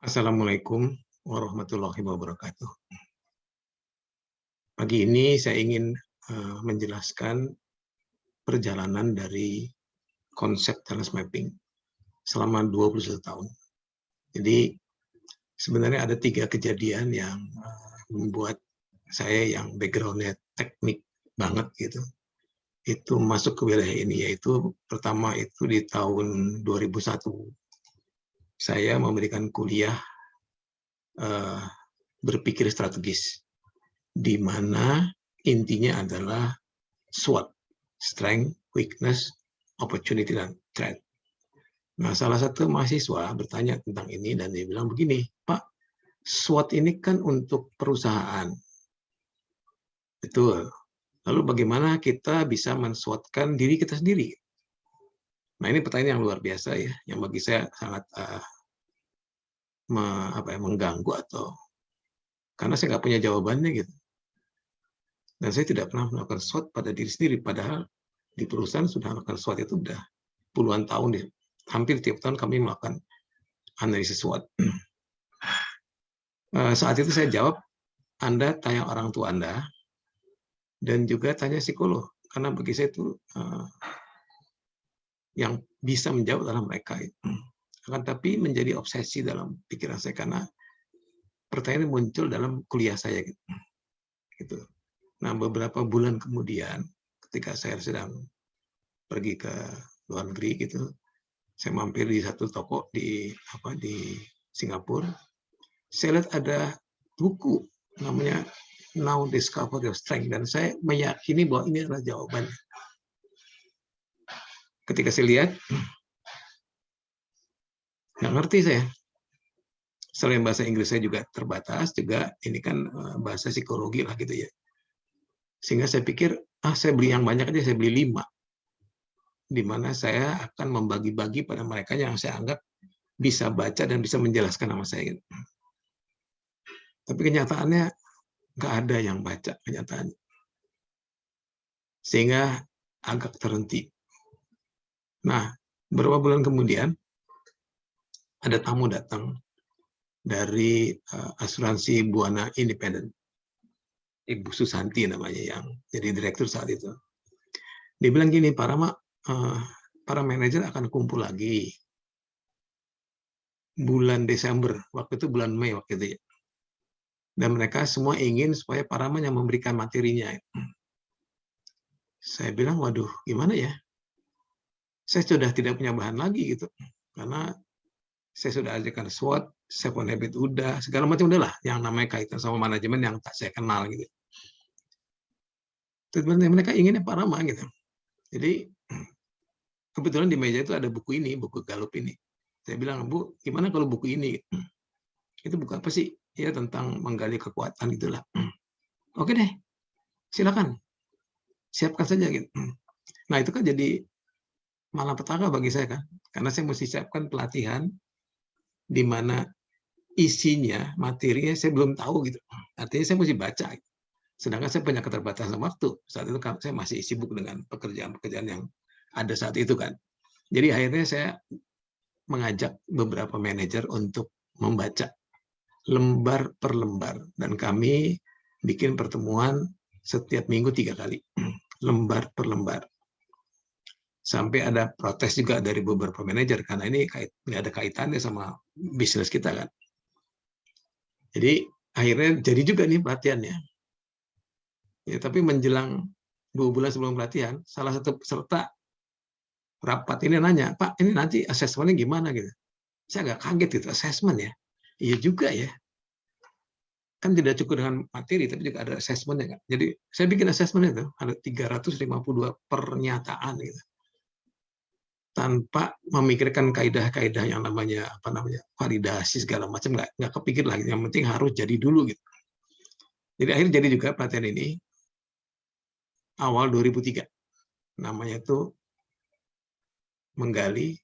Assalamualaikum warahmatullahi wabarakatuh. Pagi ini saya ingin menjelaskan perjalanan dari konsep talent mapping selama 21 tahun. Jadi sebenarnya ada 3 kejadian yang membuat saya yang background-nya teknik banget gitu, itu masuk ke wilayah ini, yaitu pertama itu di tahun 2001. Saya memberikan kuliah berpikir strategis, di mana intinya adalah SWOT, strength, weakness, opportunity, dan threat. Nah, salah satu mahasiswa bertanya tentang ini dan dia bilang begini, Pak, SWOT ini kan untuk perusahaan. Betul. Lalu bagaimana kita bisa men-SWOT-kan diri kita sendiri? Nah, ini pertanyaan yang luar biasa ya, yang bagi saya sangat mengganggu atau karena saya nggak punya jawabannya gitu. Dan saya tidak pernah melakukan SWOT pada diri sendiri, padahal di perusahaan sudah melakukan SWOT itu udah puluhan tahun deh. Hampir tiap tahun kami melakukan analisis SWOT. Saat itu saya jawab, Anda tanya orang tua Anda, dan juga tanya psikolog. Karena bagi saya itu yang bisa menjawab adalah mereka. Akan tapi menjadi obsesi dalam pikiran saya, karena pertanyaan muncul dalam kuliah saya. Gitu. Nah, beberapa bulan kemudian, ketika saya sedang pergi ke luar negeri, gitu, saya mampir di satu toko di Singapura. Saya lihat ada buku namanya Now Discover Your Strength, dan saya meyakini bahwa ini adalah jawaban. Ketika saya lihat, nggak ngerti saya. Selain bahasa Inggris saya juga terbatas, juga ini kan bahasa psikologi lah gitu ya. Sehingga saya pikir, saya beli yang banyak aja, saya beli 5. Di mana saya akan membagi-bagi pada mereka yang saya anggap bisa baca dan bisa menjelaskan nama saya. Tapi kenyataannya nggak ada yang baca kenyataannya. Sehingga agak terhenti. Nah, beberapa bulan kemudian ada tamu datang dari asuransi Buana Independen. Ibu Susanti namanya yang jadi direktur saat itu. Dia bilang gini, para manajer akan kumpul lagi bulan Desember, waktu itu bulan Mei waktu itu ya. Dan mereka semua ingin supaya Parama yang memberikan materinya. Saya bilang, waduh, gimana ya? Saya sudah tidak punya bahan lagi gitu, karena saya sudah ajarkan SWOT, 7 Habit udah, segala macam udah lah, yang namanya kaitan sama manajemen yang tak saya kenal gitu. Terus mereka inginnya Parama gitu. Jadi kebetulan di meja itu ada buku ini, buku Gallup ini. Saya bilang, Bu, gimana kalau buku ini? Itu buku apa sih? Ya tentang menggali kekuatan gitulah. Oke deh, silakan, siapkan saja gitu. Nah itu kan jadi malapetaka bagi saya kan, karena saya mesti siapkan pelatihan di mana isinya, materinya saya belum tahu gitu. Artinya saya mesti baca. Sedangkan saya punya keterbatasan waktu. Saat itu saya masih sibuk dengan pekerjaan-pekerjaan yang ada saat itu kan. Jadi akhirnya saya mengajak beberapa manajer untuk membaca lembar per lembar. Dan kami bikin pertemuan setiap minggu 3 kali. Lembar per lembar. Sampai ada protes juga dari beberapa manajer, karena ini nggak ada kaitannya sama bisnis kita kan. Jadi akhirnya jadi juga nih pelatihannya. Ya, tapi menjelang 2 bulan sebelum pelatihan, salah satu peserta rapat ini nanya, Pak, ini nanti asesmennya gimana gitu. Saya agak kaget gitu, asesmen ya. Iya juga ya. Kan tidak cukup dengan materi, tapi juga ada asesmennya kan. Jadi saya bikin asesmen itu, ada 352 pernyataan gitu. Tanpa memikirkan kaidah-kaidah yang namanya validasi segala macam, nggak kepikir lagi. Yang penting harus jadi dulu gitu. Jadi akhirnya jadi juga pelatihan ini awal 2003. Namanya itu menggali,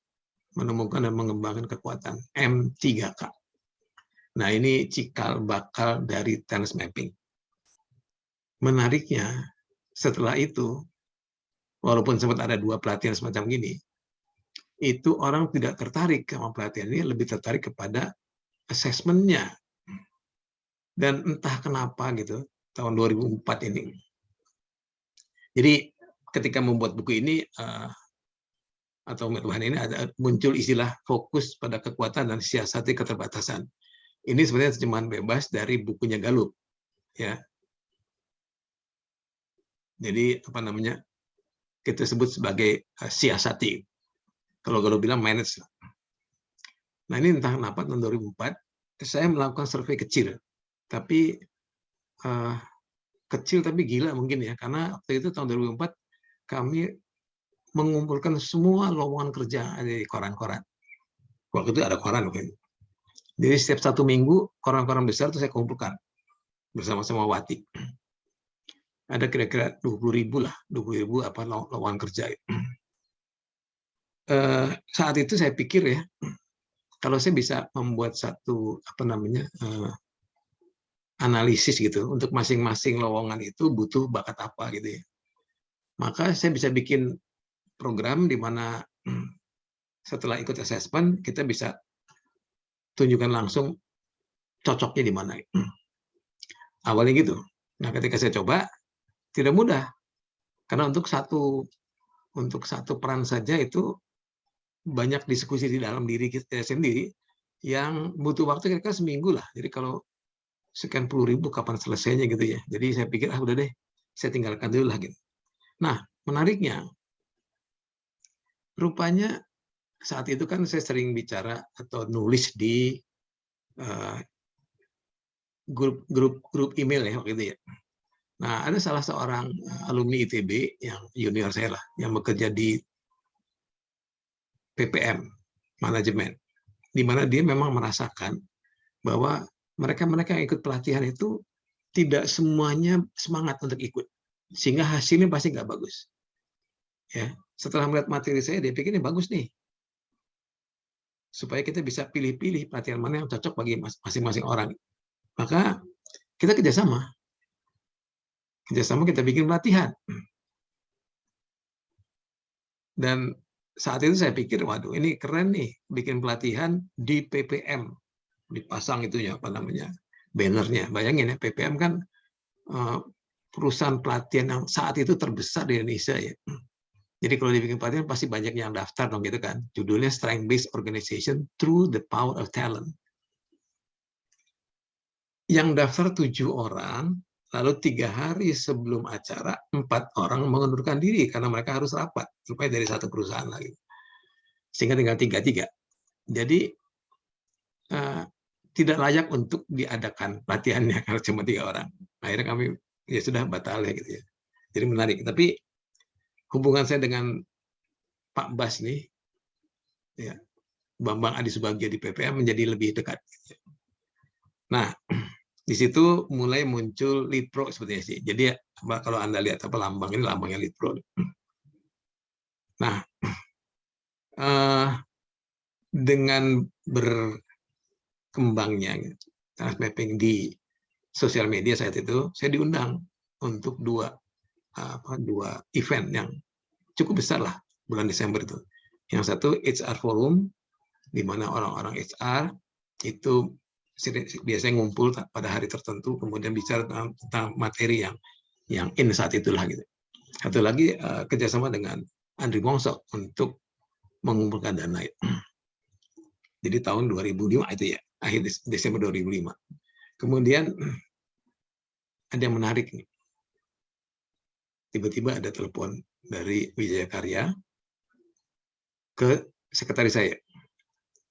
menemukan dan mengembangkan kekuatan, M3K. Nah ini cikal bakal dari talent mapping. Menariknya setelah itu, walaupun sempat ada 2 pelatihan semacam gini, itu orang tidak tertarik sama pelatihan ini, lebih tertarik kepada assessment-nya. Dan entah kenapa gitu, tahun 2004 ini. Jadi ketika membuat buku ini, atau Tuhan ini ada muncul istilah fokus pada kekuatan dan siasati keterbatasan. Ini sebenarnya terjemahan bebas dari bukunya Gallup, ya. Jadi apa namanya, kita sebut sebagai siasati. Kalau Gallup bilang manage. Nah ini entah kenapa tahun 2004 saya melakukan survei kecil, tapi kecil tapi gila mungkin ya, karena waktu itu tahun 2004 kami mengumpulkan semua lowongan kerja di koran-koran. Waktu itu ada koran mungkin. Jadi setiap 1 minggu koran-koran besar itu saya kumpulkan bersama-sama Wati. Ada kira-kira 20.000 lah, 20.000 apa lowongan kerja. Saat itu saya pikir ya, kalau saya bisa membuat satu apa namanya analisis gitu untuk masing-masing lowongan itu butuh bakat apa gitu ya. Maka saya bisa bikin program di mana setelah ikut assessment kita bisa tunjukkan langsung cocoknya di mana. Awalnya gitu. Nah, ketika saya coba tidak mudah. Karena untuk satu peran saja itu banyak diskusi di dalam diri kita sendiri yang butuh waktu kira-kira seminggu lah. Jadi kalau sekian puluh ribu kapan selesainya gitu ya. Jadi saya pikir udah deh, saya tinggalkan dulu lah gitu. Nah, menariknya rupanya saat itu kan saya sering bicara atau nulis di grup email ya waktu itu ya. Nah, ada salah seorang alumni ITB yang junior saya lah, yang bekerja di PPM, manajemen, di mana dia memang merasakan bahwa mereka yang ikut pelatihan itu tidak semuanya semangat untuk ikut, sehingga hasilnya pasti nggak bagus. Ya, setelah melihat materi saya, dia pikir ini bagus nih, supaya kita bisa pilih-pilih pelatihan mana yang cocok bagi masing-masing orang. Maka kita kerjasama kita bikin pelatihan. Dan saat itu saya pikir, waduh ini keren nih, bikin pelatihan di PPM, dipasang itunya apa namanya bannernya. Bayangin ya, PPM kan perusahaan pelatihan yang saat itu terbesar di Indonesia ya. Jadi kalau dibikin pelatihan pasti banyak yang daftar dong gitu kan. Judulnya Strength Based Organization Through the Power of Talent. Yang daftar 7 orang, lalu 3 hari sebelum acara 4 orang mengundurkan diri karena mereka harus rapat supaya dari satu perusahaan lagi. Sehingga tinggal 3. Jadi tidak layak untuk diadakan latihannya karena cuma 3 orang. Akhirnya kami ya sudah batal ya gitu ya. Jadi menarik. Tapi hubungan saya dengan Pak Bas nih, ya, Bambang Adi Subagio di PPM menjadi lebih dekat. Nah, di situ mulai muncul Lead Pro sepertinya sih. Jadi kalau Anda lihat apa lambang ini, lambangnya Lead Pro. Nah, dengan berkembangnya mapping di sosial media saat itu, saya diundang untuk dua event yang cukup besar lah bulan Desember itu. Yang satu HR Forum, di mana orang-orang HR itu biasanya ngumpul pada hari tertentu, kemudian bicara tentang materi yang in saat itulah gitu. Satu lagi kerjasama dengan Andri Mongsok untuk mengumpulkan dana. Jadi tahun 2005 itu ya, akhir Desember 2005. Kemudian ada yang menarik nih. Tiba-tiba ada telepon dari Wijaya Karya ke sekretaris saya.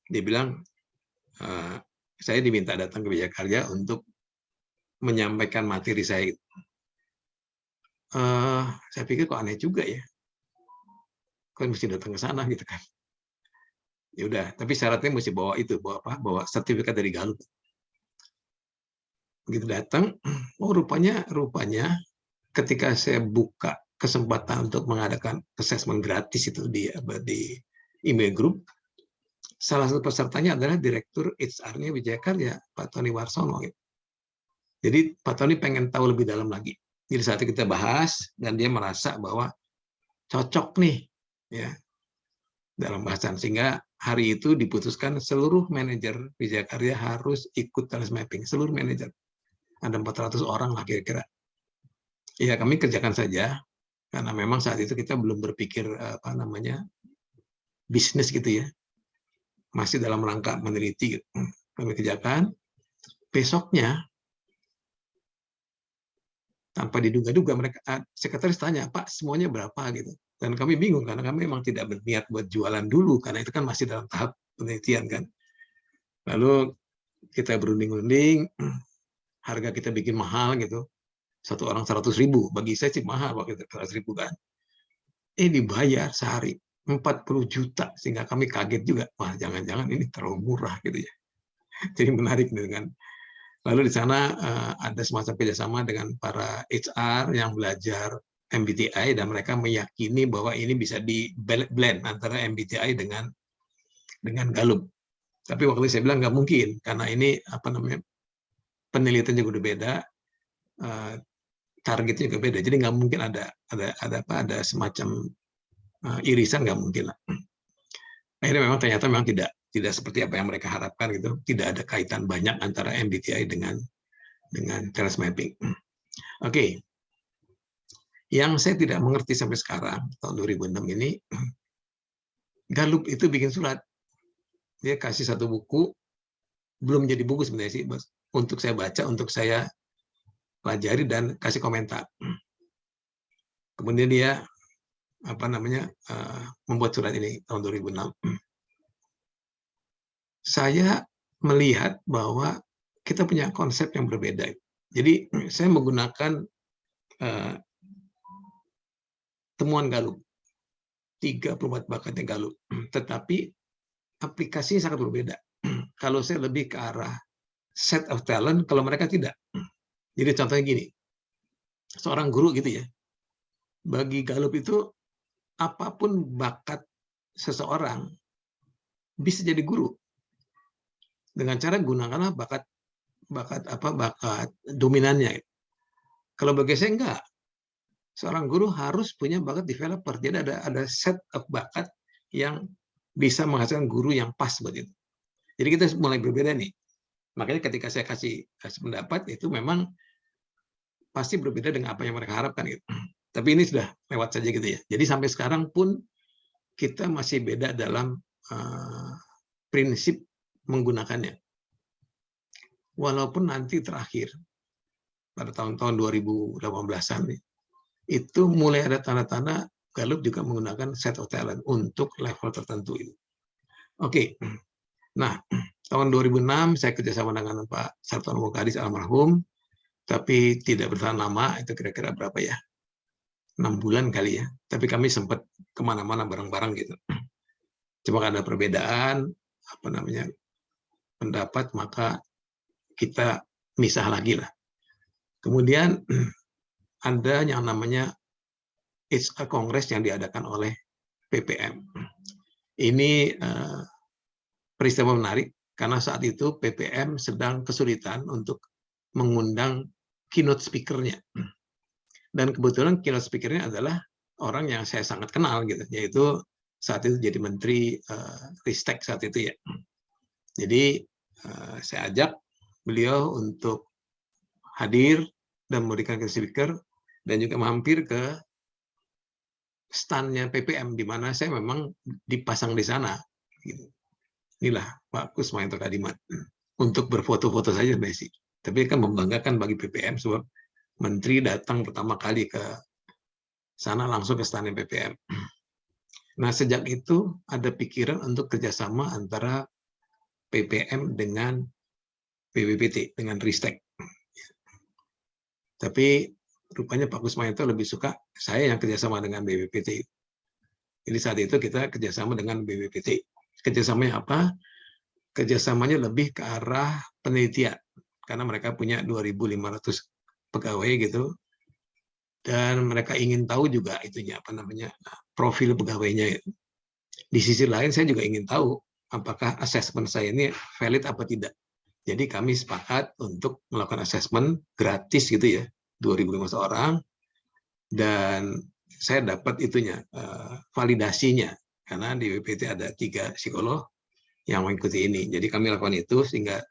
Dia bilang, saya diminta datang ke Wijaya Karya untuk menyampaikan materi saya. Saya pikir kok aneh juga ya. Kok mesti datang ke sana gitu kan. Ya udah, tapi syaratnya mesti bawa itu, bawa sertifikat dari Gallup. Begitu datang, oh rupanya ketika saya buka kesempatan untuk mengadakan assessment gratis itu di email group, salah satu pesertanya adalah Direktur HR-nya Wijaya Karya, Pak Tony Warsono. Jadi Pak Tony pengen tahu lebih dalam lagi. Jadi saat itu kita bahas, dan dia merasa bahwa cocok nih ya dalam bahasan, sehingga hari itu diputuskan seluruh manajer Wijakarya harus ikut task mapping, seluruh manajer. Ada 400 orang lah kira-kira. Ya kami kerjakan saja, karena memang saat itu kita belum berpikir bisnis gitu ya. Masih dalam rangka meneliti gitu. Kami kerjakan. Besoknya, tanpa diduga-duga, sekretaris tanya, Pak, semuanya berapa gitu. Dan kami bingung, karena kami memang tidak berniat buat jualan dulu, karena itu kan masih dalam tahap penelitian kan. Lalu kita berunding-unding, harga kita bikin mahal gitu. Satu orang 100.000, bagi saya sih mahal waktu itu 100.000 kan. Dibayar sehari 40 juta, sehingga kami kaget juga. Wah, jangan-jangan ini terlalu murah gitu ya. Jadi menarik dengan. Lalu di sana ada semacam kerjasama dengan para HR yang belajar MBTI, dan mereka meyakini bahwa ini bisa di blend antara MBTI dengan Gallup. Tapi waktu itu saya bilang nggak mungkin, karena ini penelitian juga udah beda, targetnya juga beda, jadi nggak mungkin ada semacam irisan, nggak mungkin lah. Akhirnya memang ternyata tidak seperti apa yang mereka harapkan gitu, tidak ada kaitan banyak antara MBTI dengan task mapping. Oke. Yang saya tidak mengerti sampai sekarang, tahun 2006 ini, Gallup itu bikin surat. Dia kasih satu buku, belum jadi buku sebenarnya sih, untuk saya baca, untuk saya pelajari dan kasih komentar. Kemudian dia membuat surat ini tahun 2006. Saya melihat bahwa kita punya konsep yang berbeda. Jadi saya menggunakan temuan Gallup, 34 bakatnya Gallup, tetapi aplikasinya sangat berbeda. Kalau saya lebih ke arah set of talent, kalau mereka tidak. Jadi contohnya gini, seorang guru gitu ya, bagi Gallup itu apapun bakat seseorang bisa jadi guru. Dengan cara gunakanlah bakat dominannya. Kalau bagi saya enggak. Seorang guru harus punya bakat developer. Jadi ada set of bakat yang bisa menghasilkan guru yang pas buat itu. Jadi kita mulai berbeda nih. Makanya ketika saya kasih pendapat, itu memang pasti berbeda dengan apa yang mereka harapkan gitu. Tapi ini sudah lewat saja gitu ya. Jadi sampai sekarang pun kita masih beda dalam prinsip menggunakannya. Walaupun nanti terakhir pada tahun-tahun 2018-an itu mulai ada tanda-tanda Gallup juga menggunakan set of talent untuk level tertentu itu. Oke. Nah, tahun 2006 saya kerjasama dengan Pak Sartono Mukadis almarhum, tapi tidak bertahan lama, itu kira-kira berapa ya? 6 bulan kali ya. Tapi kami sempat kemana-mana bareng-bareng gitu. Cuma ada perbedaan pendapat, maka kita misah lagi lah. Kemudian ada yang namanya HR Kongres yang diadakan oleh PPM. Ini peristiwa menarik karena saat itu PPM sedang kesulitan untuk mengundang keynote speaker-nya. Dan kebetulan keynote speaker-nya adalah orang yang saya sangat kenal gitu, yaitu saat itu jadi Menteri Ristek saat itu ya. Jadi saya ajak beliau untuk hadir dan memberikan speaker, dan juga mampir ke stand-nya PPM, di mana saya memang dipasang di sana. Inilah Pak Kusmayanto Kadimat. Untuk berfoto-foto saja, Messi. Tapi kan membanggakan bagi PPM, sebab Menteri datang pertama kali ke sana langsung ke stand PPM. Nah, sejak itu ada pikiran untuk kerjasama antara PPM dengan BPPT, dengan Ristek. Tapi rupanya Pak Kusmayanto lebih suka saya yang kerjasama dengan BPPT. Jadi saat itu kita kerjasama dengan BPPT. Kerjasamanya apa? Kerjasamanya lebih ke arah penelitian. Karena mereka punya 2.500 pegawai gitu. Dan mereka ingin tahu juga profil pegawainya. Di sisi lain saya juga ingin tahu apakah asesmen saya ini valid apa tidak. Jadi kami sepakat untuk melakukan asesmen gratis gitu ya, 2.500 orang, dan saya dapat validasinya karena di BPT ada 3 psikolog yang mengikuti ini. Jadi kami lakukan itu sehingga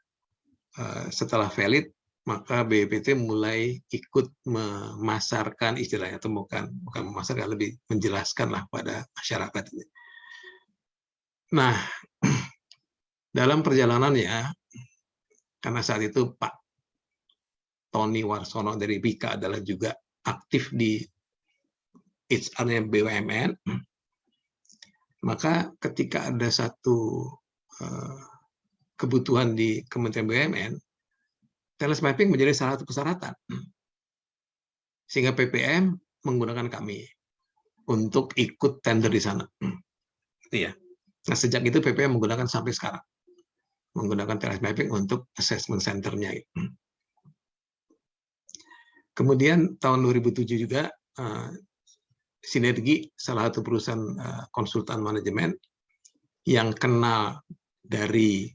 setelah valid maka BPT mulai ikut memasarkan istilahnya, atau bukan memasarkan, lebih menjelaskan lah pada masyarakat. Nah, dalam perjalanannya, karena saat itu Pak Tony Warsono dari BIKA adalah juga aktif di HR-nya BUMN, maka ketika ada satu kebutuhan di Kementerian BUMN, talent mapping menjadi salah satu persyaratan. Sehingga PPM menggunakan kami untuk ikut tender di sana. Itu ya. Nah, sejak itu PPM menggunakan sampai sekarang. Menggunakan talent mapping untuk assessment center-nya. Kemudian tahun 2007 juga Sinergi, salah satu perusahaan konsultan manajemen yang kenal dari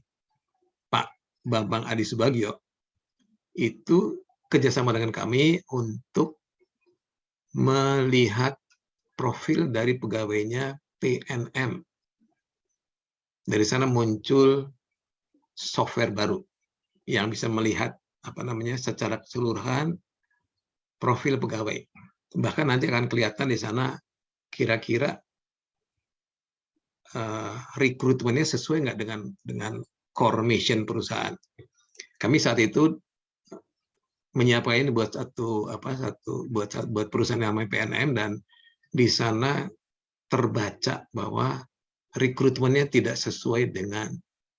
Pak Bambang Adi Subagio, itu kerjasama dengan kami untuk melihat profil dari pegawainya PNM. Dari sana muncul software baru yang bisa melihat secara keseluruhan profil pegawai. Bahkan nanti akan kelihatan di sana kira-kira rekrutmennya sesuai nggak dengan core mission perusahaan. Kami saat itu menyiapkan ini buat buat perusahaan yang namanya PNM, dan di sana terbaca bahwa rekrutmennya tidak sesuai dengan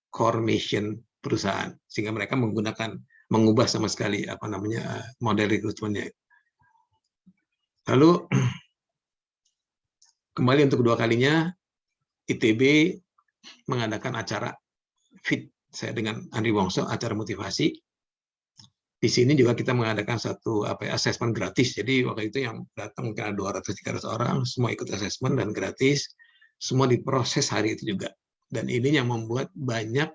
core mission perusahaan, sehingga mereka mengubah sama sekali model rekrutmennya. Lalu kembali untuk kedua kalinya ITB mengadakan acara FIT saya dengan Andri Wongso, acara motivasi. Di sini juga kita mengadakan satu assessment gratis. Jadi waktu itu yang datang mungkin ada 200-300 orang, semua ikut assessment dan gratis. Semua diproses hari itu juga. Dan ini yang membuat banyak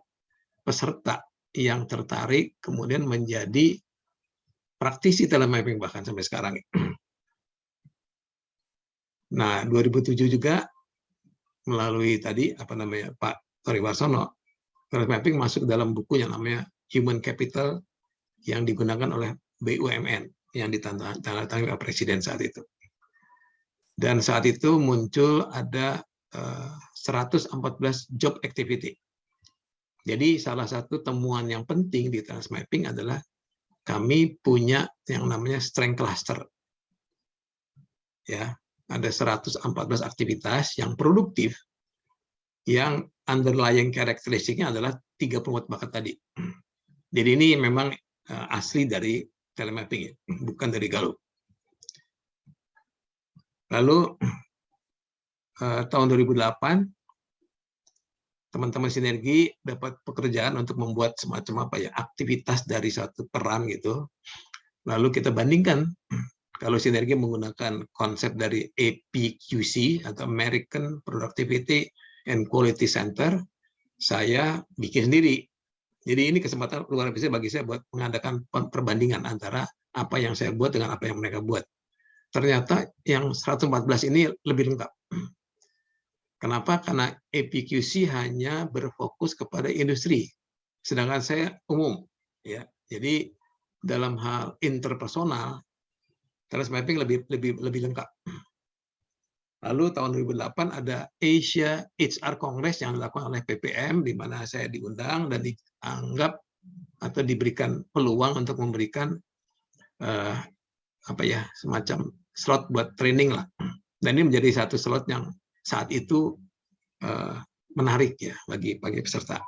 peserta yang tertarik kemudian menjadi praktisi telemapping bahkan sampai sekarang. Nah, 2007 juga melalui tadi Pak Tori Warsono, telemapping masuk dalam buku yang namanya Human Capital yang digunakan oleh BUMN yang ditandatangani oleh Presiden saat itu. Dan saat itu muncul ada 114 job activity. Jadi salah satu temuan yang penting di talent mapping adalah kami punya yang namanya strength cluster. Ya, ada 114 aktivitas yang produktif yang underlying karakteristiknya adalah 34 bakat tadi. Jadi ini memang asli dari telemapping, bukan dari Gallup. Lalu tahun 2008 teman-teman Sinergi dapat pekerjaan untuk membuat semacam aktivitas dari satu peran gitu. Lalu kita bandingkan, kalau Sinergi menggunakan konsep dari APQC atau American Productivity and Quality Center, saya bikin sendiri. Jadi ini kesempatan luar biasa bagi saya buat mengadakan perbandingan antara apa yang saya buat dengan apa yang mereka buat. Ternyata yang 114 ini lebih lengkap. Kenapa? Karena APQC hanya berfokus kepada industri, sedangkan saya umum. Ya, jadi dalam hal interpersonal, talent mapping lebih lengkap. Lalu tahun 2008 ada Asia HR Congress yang dilakukan oleh PPM, di mana saya diundang dan dianggap atau diberikan peluang untuk memberikan semacam slot buat training lah. Dan ini menjadi satu slot yang saat itu menarik ya bagi peserta.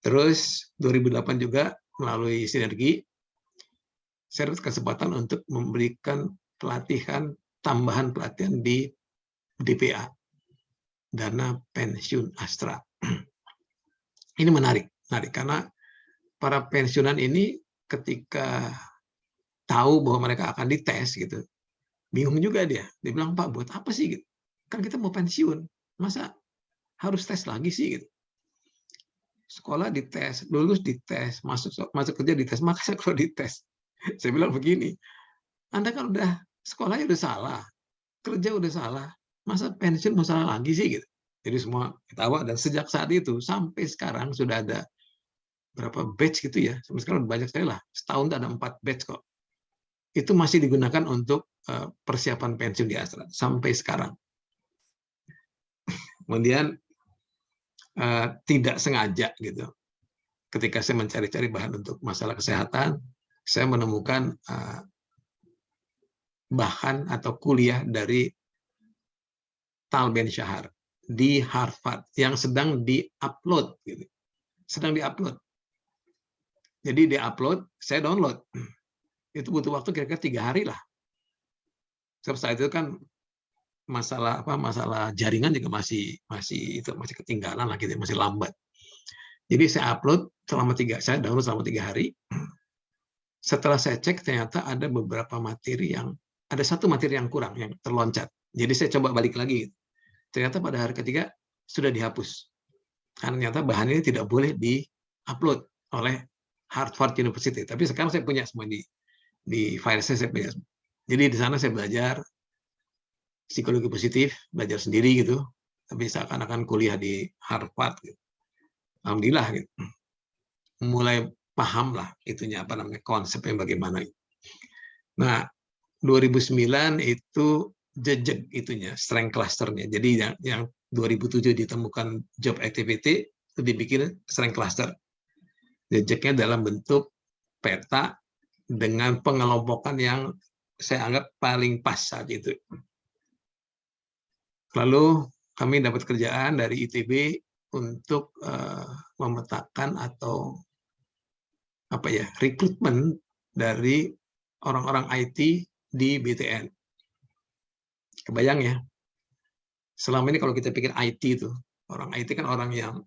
Terus 2008 juga melalui Sinergi, saya dapat kesempatan untuk memberikan tambahan pelatihan di DPA, Dana Pensiun Astra. Ini menarik karena para pensiunan ini ketika tahu bahwa mereka akan dites gitu, bingung juga dia bilang, Pak, buat apa sih gitu? Kan kita mau pensiun, masa harus tes lagi sih gitu. Sekolah dites, lulus dites, masuk kerja dites, makanya kalau dites saya bilang begini, Anda kan udah sekolahnya udah salah, kerja udah salah, masa pensiun mau salah lagi sih gitu. Jadi semua ketawa, dan sejak saat itu sampai sekarang sudah ada berapa batch gitu ya. Sampai sekarang banyak sekali lah. Setahun ada 4 batch kok. Itu masih digunakan untuk persiapan pensiun di Astra sampai sekarang. Kemudian tidak sengaja gitu. Ketika saya mencari-cari bahan untuk masalah kesehatan, saya menemukan bahan atau kuliah dari Tal Ben-Shahar di Harvard yang sedang di-upload, gitu. Sedang di-upload. Jadi di-upload, saya download. Itu butuh waktu kira-kira 3 hari lah. Setelah itu kan masalah jaringan juga masih ketinggalan lah, gitu, masih lambat. Jadi saya upload saya download selama 3 hari. Setelah saya cek, ternyata ada beberapa materi ada satu materi yang kurang, yang terloncat. Jadi saya coba balik lagi. Ternyata pada hari ketiga sudah dihapus. Karena ternyata bahan ini tidak boleh di-upload oleh Harvard University. Tapi sekarang saya punya semua di file saya punya. Jadi di sana saya belajar psikologi positif, belajar sendiri gitu. Tapi seakan-akan kuliah di Harvard. Gitu. Alhamdulillah gitu. Mulai paham lah itunya konsepnya bagaimana. Nah, 2009 itu jejak itunya, strength clusternya. Jadi yang 2007 ditemukan job activity itu dibikin strength cluster. Jejaknya dalam bentuk peta dengan pengelompokan yang saya anggap paling pas saat itu. Lalu kami dapat kerjaan dari ITB untuk memetakan atau rekrutmen dari orang-orang IT di BTN. Kebayang ya, selama ini kalau kita pikir IT itu, orang IT kan orang yang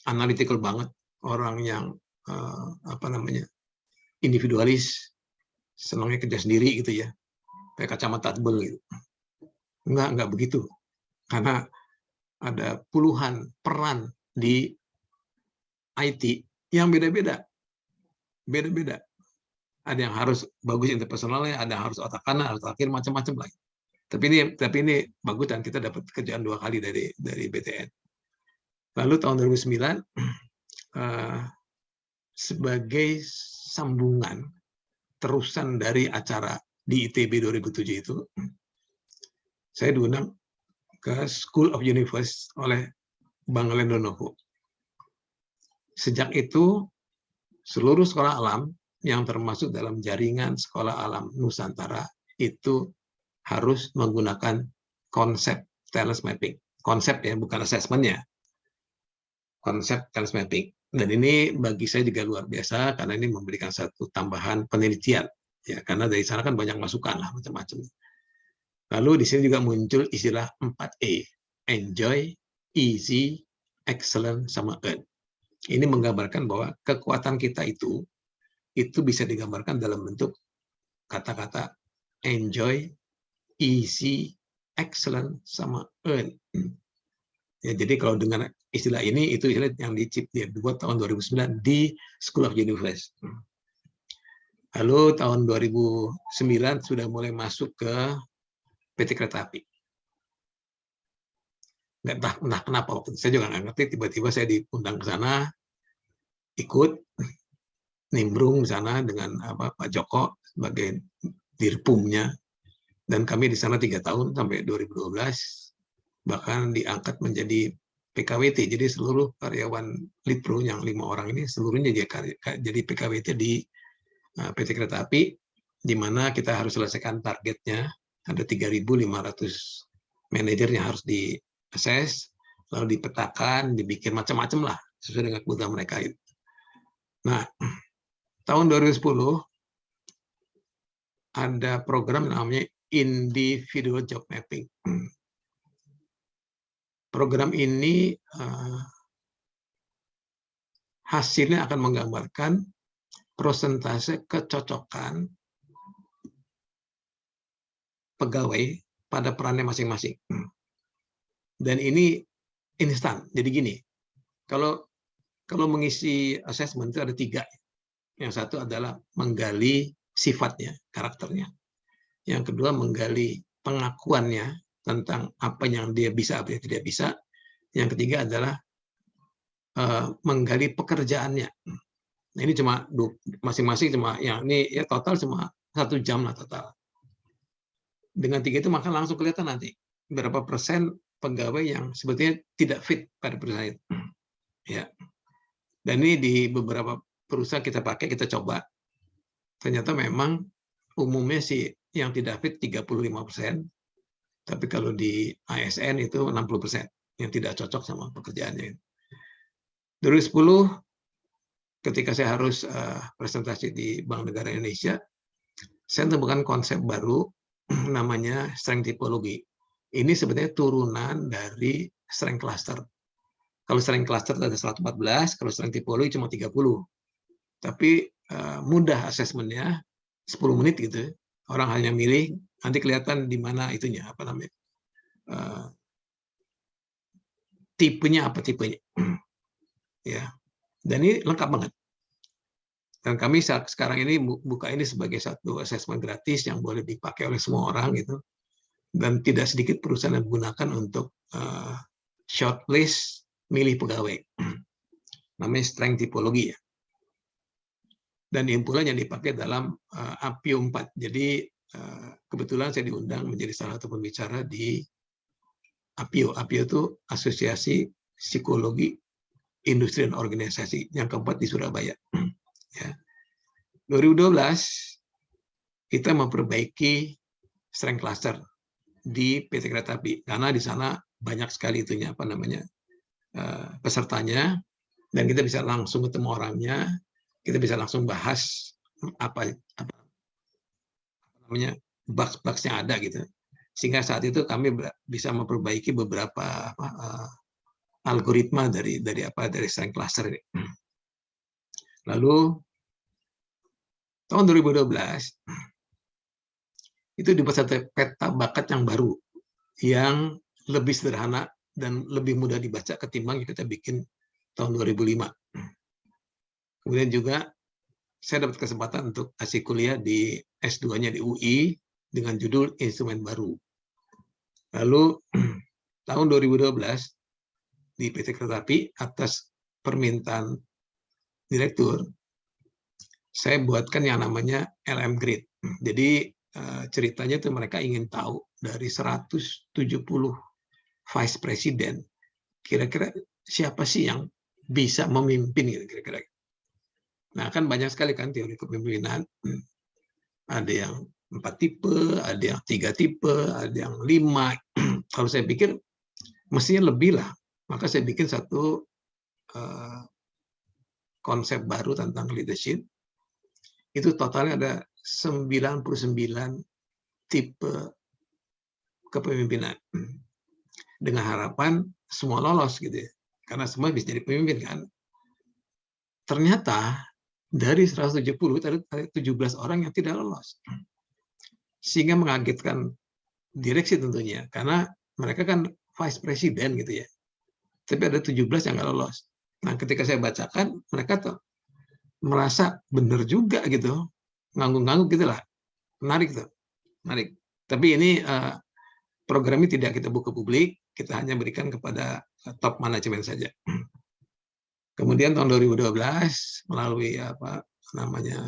analytical banget, orang yang individualis, senangnya kerja sendiri gitu ya, kayak kacamata tebel gitu. Enggak begitu, karena ada puluhan peran di IT yang beda-beda. Ada yang harus bagus interpersonalnya, ada yang harus otak kanan, harus otak kiri, macam-macam lagi. Tapi ini bagus, dan kita dapat kerjaan 2 kali dari BTN. Lalu tahun 2009 sebagai sambungan terusan dari acara di ITB 2007 itu, saya diundang ke School of Universe oleh Bang Lendonovo. Sejak itu seluruh sekolah alam yang termasuk dalam jaringan sekolah alam Nusantara itu harus menggunakan konsep talent mapping. Konsep ya, bukan assessment-nya. Konsep talent mapping. Dan ini bagi saya juga luar biasa, karena ini memberikan satu tambahan penelitian. Ya, karena dari sana kan banyak masukan lah, macam-macam. Lalu di sini juga muncul istilah 4E. Enjoy, easy, excellent, sama earn. Ini menggambarkan bahwa kekuatan kita itu bisa digambarkan dalam bentuk kata-kata enjoy, easy, excellent, sama earn. Ya, jadi kalau dengan istilah ini, itu istilah yang dibuat tahun 2009 di School of Universe. Lalu tahun 2009 sudah mulai masuk ke PT Kereta Api. Entah kenapa waktu itu saya juga nggak ngerti, tiba-tiba saya diundang ke sana, ikut nimbrung di sana dengan Pak Joko sebagai dirpumnya, dan kami di sana 3 tahun sampai 2012, bahkan diangkat menjadi PKWT. Jadi seluruh karyawan Litpro yang 5 orang ini seluruhnya jadi PKWT di PT Kereta Api, di mana kita harus selesaikan targetnya. Ada 3.500 manajer yang harus di-assess, lalu dipetakan, dibikin macam-macam lah sesuai dengan kebutuhan mereka. Nah, tahun 2010 ada program namanya Individual Job Mapping. Program ini hasilnya akan menggambarkan persentase kecocokan pegawai pada perannya masing-masing. Dan ini instan. Jadi gini, kalau mengisi assessment itu ada 3. Yang satu adalah menggali sifatnya, karakternya. Yang kedua menggali pengakuannya tentang apa yang dia bisa, apa yang tidak bisa. yang ketiga adalah menggali pekerjaannya. Nah, ini cuma masing-masing cuma yang ini ya total cuma 1 jam lah total. Dengan 3 itu maka langsung kelihatan nanti berapa persen pegawai yang sebetulnya tidak fit pada perusahaan itu. Ya. Dan ini di beberapa perusahaan kita pakai, kita coba. Ternyata memang umumnya sih yang tidak fit 35%, tapi kalau di ASN itu 60% yang tidak cocok sama pekerjaannya. 2010 ketika saya harus presentasi di Bank Negara Indonesia, saya temukan konsep baru namanya strength typology. Ini sebenarnya turunan dari strength cluster. Kalau strength cluster ada 114, kalau strength typology cuma 30. Tapi mudah asesmennya, 10 menit gitu. Orang hanya milih, nanti kelihatan di mana itunya, apa namanya, tipenya apa tipenya. Ya. Dan ini lengkap banget. Dan kami sekarang ini buka ini sebagai satu asesmen gratis yang boleh dipakai oleh semua orang gitu. Dan tidak sedikit perusahaan yang menggunakan untuk shortlist milih pegawai. Namanya strength typology ya. Dan impulan yang dipakai dalam APIO 4. Jadi kebetulan saya diundang menjadi salah satu pembicara di APIO. APIO itu Asosiasi Psikologi Industri dan Organisasi yang keempat di Surabaya. Ya. 2012 kita memperbaiki strength cluster di PT Kereta Api karena di sana banyak sekali itunya apa namanya pesertanya dan kita bisa langsung ketemu orangnya, kita bisa langsung bahas apa namanya bugs-bugs yang ada gitu. Sehingga saat itu kami bisa memperbaiki beberapa algoritma dari strength cluster ini. Lalu tahun 2012 itu dibuat satu peta bakat yang baru yang lebih sederhana dan lebih mudah dibaca ketimbang yang kita bikin tahun 2005. Kemudian juga saya dapat kesempatan untuk kasih kuliah di S2-nya di UI dengan judul Instrumen Baru. Lalu tahun 2012 di PT Kereta Api atas permintaan direktur, saya buatkan yang namanya LM Grid. Jadi ceritanya itu mereka ingin tahu dari 170 vice president, kira-kira siapa sih yang bisa memimpin gitu kira-kira. Nah kan banyak sekali kan teori kepemimpinan, ada yang 4 tipe, ada yang 3 tipe, ada yang 5. Kalau saya pikir mestinya lebih lah, maka saya bikin satu konsep baru tentang leadership. Itu totalnya ada 99 tipe kepemimpinan. Dengan harapan semua lolos gitu ya. Karena semua bisa jadi pemimpin kan. Ternyata dari 170 ada 17 orang yang tidak lolos. Sehingga mengagetkan direksi tentunya. Karena mereka kan vice president gitu ya. Tapi ada 17 yang nggak lolos. Nah ketika saya bacakan, mereka tuh merasa benar juga gitu. Ngangguk-ngangguk gitu lah. Menarik tuh. Menarik. Tapi ini program ini tidak kita buka publik, kita hanya berikan kepada top manajemen saja. Kemudian tahun 2012 melalui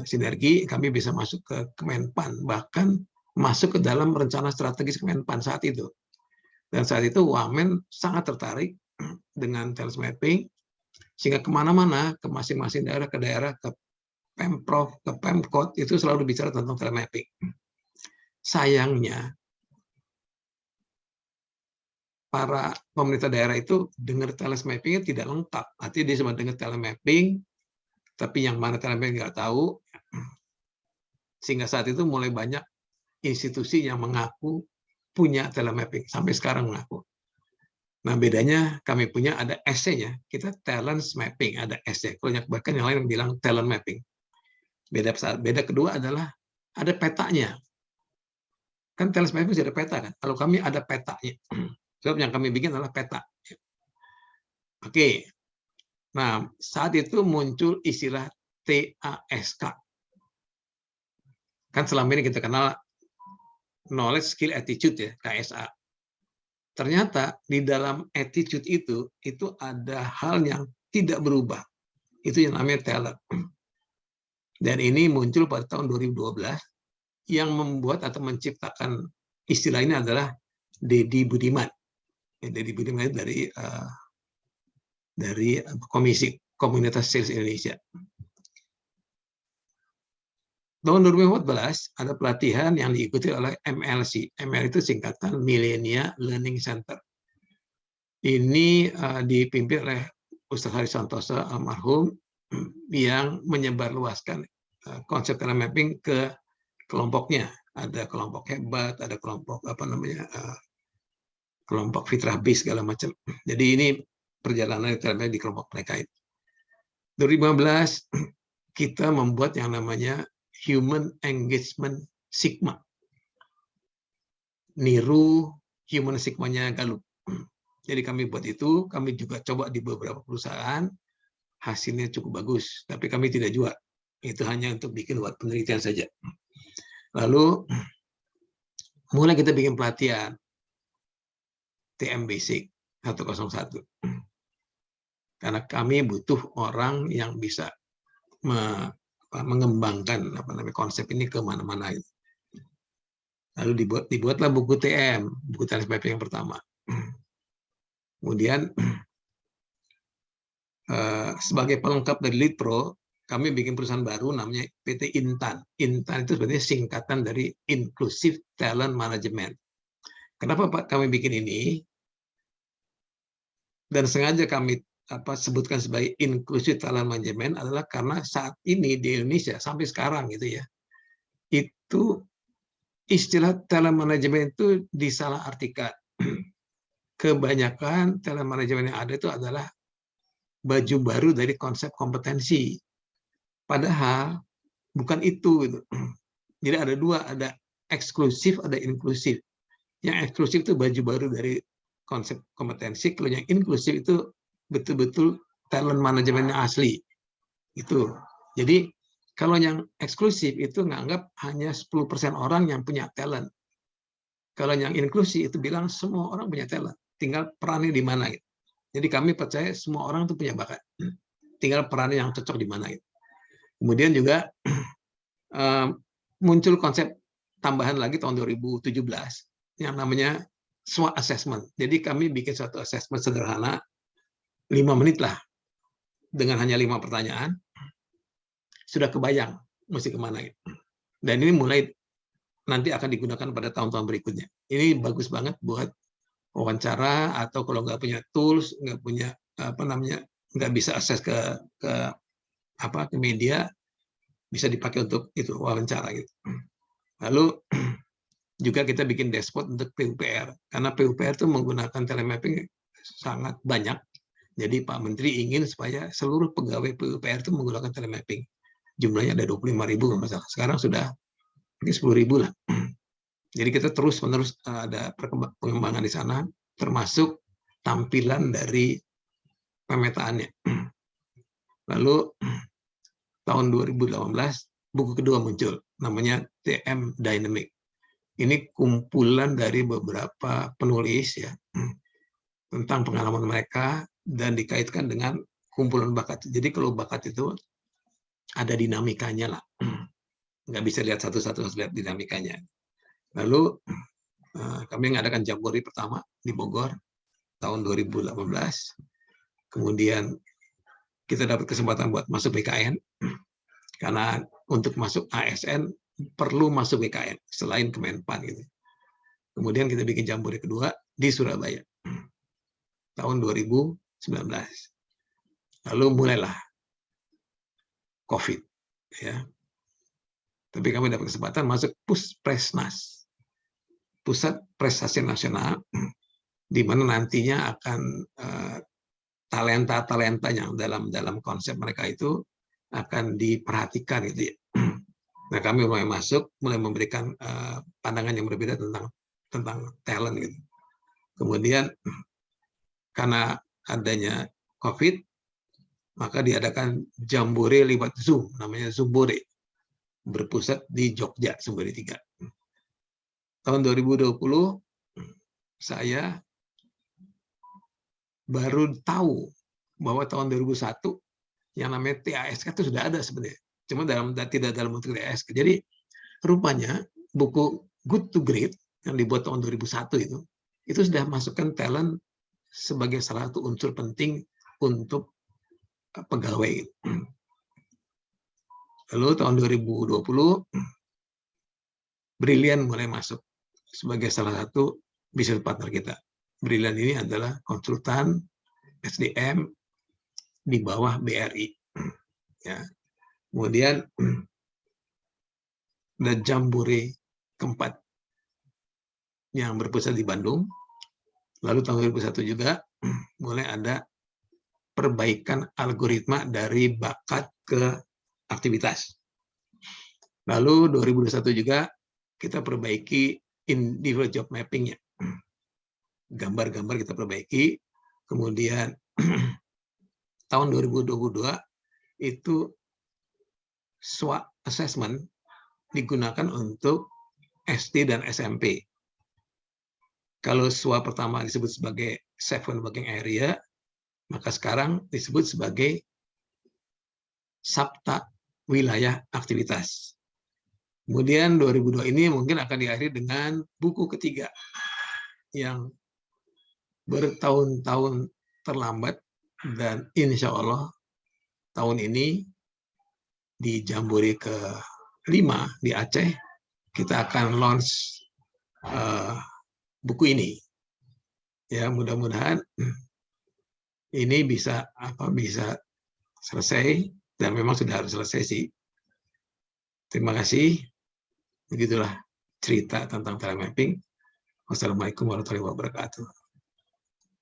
sinergi kami bisa masuk ke Kemenpan, bahkan masuk ke dalam rencana strategis Kemenpan saat itu. Dan saat itu Wamen sangat tertarik dengan talent mapping, sehingga kemana-mana, ke masing-masing daerah, ke Pemprov, ke Pemkot, itu selalu bicara tentang talent mapping. Sayangnya, para pemerintah daerah itu dengar talent mapping tidak lengkap. Artinya dia cuma dengar talent mapping, tapi yang mana talent mapping nggak tahu. Sehingga saat itu mulai banyak institusi yang mengaku punya talent mapping. Sampai sekarang mengaku. Nah bedanya kami punya ada SC-nya. Kita talent mapping, ada SC. Kalau bahkan yang lain bilang talent mapping. Beda kedua adalah ada petanya. Kan talent mapping sudah ada peta kan. Kalau kami ada petanya. Sebab yang kami bikin adalah peta. Oke. Nah, saat itu muncul istilah TASK. Kan selama ini kita kenal knowledge, skill, attitude ya, KSA. ternyata di dalam attitude itu ada hal yang tidak berubah. Itu yang namanya talent. Dan ini muncul pada tahun 2012, yang membuat atau menciptakan istilah ini adalah Deddy Budiman. Deddy Budiman dari Komisi Komunitas Sales Indonesia. Tahun 2014 ada pelatihan yang diikuti oleh MLC. ML itu singkatan Millennia Learning Center. Ini dipimpin oleh Ustaz Haris Santoso almarhum, yang menyebarluaskan konsep talent mapping ke kelompoknya. Ada kelompok hebat, ada kelompok kelompok fitrah bis segala macam. Jadi ini perjalanan talent di kelompok mereka itu. 2015 kita membuat yang namanya Human Engagement Sigma. Niru Human Sigma-nya Gallup. Jadi kami buat itu, kami juga coba di beberapa perusahaan, hasilnya cukup bagus, tapi kami tidak jual. Itu hanya untuk bikin buat penelitian saja. Lalu mulai kita bikin pelatihan TM Basic 101. Karena kami butuh orang yang bisa mengembangkan konsep ini ke mana-mana. Lalu dibuatlah buku TM, buku talent mapping yang pertama. Kemudian sebagai pelengkap dari Lead Pro, kami bikin perusahaan baru namanya PT Intan. Intan itu sebenarnya singkatan dari Inclusive Talent Management. Kenapa Pak kami bikin ini? Dan sengaja kami sebutkan sebagai Inclusive Talent Management adalah karena saat ini di Indonesia sampai sekarang gitu ya, itu istilah talent management itu disalahartikan. Kebanyakan talent management yang ada itu adalah baju baru dari konsep kompetensi. Padahal bukan itu. Gitu. Jadi ada dua, ada eksklusif, ada inklusif. Yang eksklusif itu baju baru dari konsep kompetensi, kalau yang inklusif itu betul-betul talent management yang asli. Itu. Jadi kalau yang eksklusif itu nganggap hanya 10% orang yang punya talent. Kalau yang inklusif itu bilang semua orang punya talent. Tinggal perannya di mana. Gitu. Jadi kami percaya semua orang itu punya bakat. Tinggal perannya yang cocok di mana. Gitu. Kemudian juga muncul konsep tambahan lagi tahun 2017 yang namanya SWOT assessment. Jadi kami bikin suatu assessment sederhana 5 menit lah. Dengan hanya 5 pertanyaan sudah kebayang mesti kemana. Gitu. Dan ini mulai nanti akan digunakan pada tahun-tahun berikutnya. Ini bagus banget buat wawancara, atau kalau nggak punya tools, nggak punya nggak bisa akses ke media, bisa dipakai untuk itu wawancara gitu. Lalu juga kita bikin dashboard untuk PUPR, karena PUPR itu menggunakan telemapping sangat banyak. Jadi Pak Menteri ingin supaya seluruh pegawai PUPR itu menggunakan telemapping. Jumlahnya ada 25.000 masalah. Sekarang sudah mungkin 10.000 lah. Jadi kita terus-menerus ada pengembangan di sana, termasuk tampilan dari pemetaannya. Lalu tahun 2018 buku kedua muncul, namanya TM Dynamic. Ini kumpulan dari beberapa penulis ya tentang pengalaman mereka dan dikaitkan dengan kumpulan bakat. Jadi kalau bakat itu ada dinamikanya lah, nggak bisa lihat satu-satu, harus lihat dinamikanya. Lalu kami mengadakan Jambore pertama di Bogor tahun 2018. Kemudian kita dapat kesempatan buat masuk BKN, karena untuk masuk ASN perlu masuk BKN selain Kemenpan gitu. Kemudian kita bikin Jambore kedua di Surabaya tahun 2019. Lalu mulailah COVID ya. Tapi kami dapat kesempatan masuk Puspresnas, Pusat Prestasi Nasional, di mana nantinya akan talenta-talenta yang dalam konsep mereka itu akan diperhatikan gitu ya. Nah, kami mulai masuk, mulai memberikan pandangan yang berbeda tentang talent gitu. Kemudian karena adanya COVID, maka diadakan Jambore lewat Zoom, namanya Zoombore, berpusat di Jogja, Sumber 3. Tahun 2020 saya baru tahu bahwa tahun 2001 yang namanya TASK itu sudah ada sebenarnya. Cuma tidak dalam bentuk TASK. Jadi rupanya buku Good to Great yang dibuat tahun 2001 itu sudah masukkan talent sebagai salah satu unsur penting untuk pegawai. Lalu tahun 2020 Brilliant mulai masuk sebagai salah satu business partner kita. Brilliant ini adalah konsultan SDM di bawah BRI. Ya. Kemudian ada Jambore keempat yang berpusat di Bandung. Lalu tahun 2001 juga mulai ada perbaikan algoritma dari bakat ke aktivitas. Lalu 2021 juga kita perbaiki individual job mapping-nya. Gambar-gambar kita perbaiki. Kemudian tahun 2022 itu SWOT assessment digunakan untuk SD dan SMP. Kalau SWOT pertama disebut sebagai Seven Working Area, maka sekarang disebut sebagai Sabta Wilayah Aktivitas. Kemudian 2002 ini mungkin akan diakhiri dengan buku ketiga yang bertahun-tahun terlambat, dan insya Allah tahun ini di Jambore ke-5 di Aceh kita akan launch buku ini. Ya, mudah-mudahan ini bisa selesai, dan memang sudah harus selesai sih. Terima kasih. Begitulah cerita tentang talent mapping. Wassalamualaikum warahmatullahi wabarakatuh.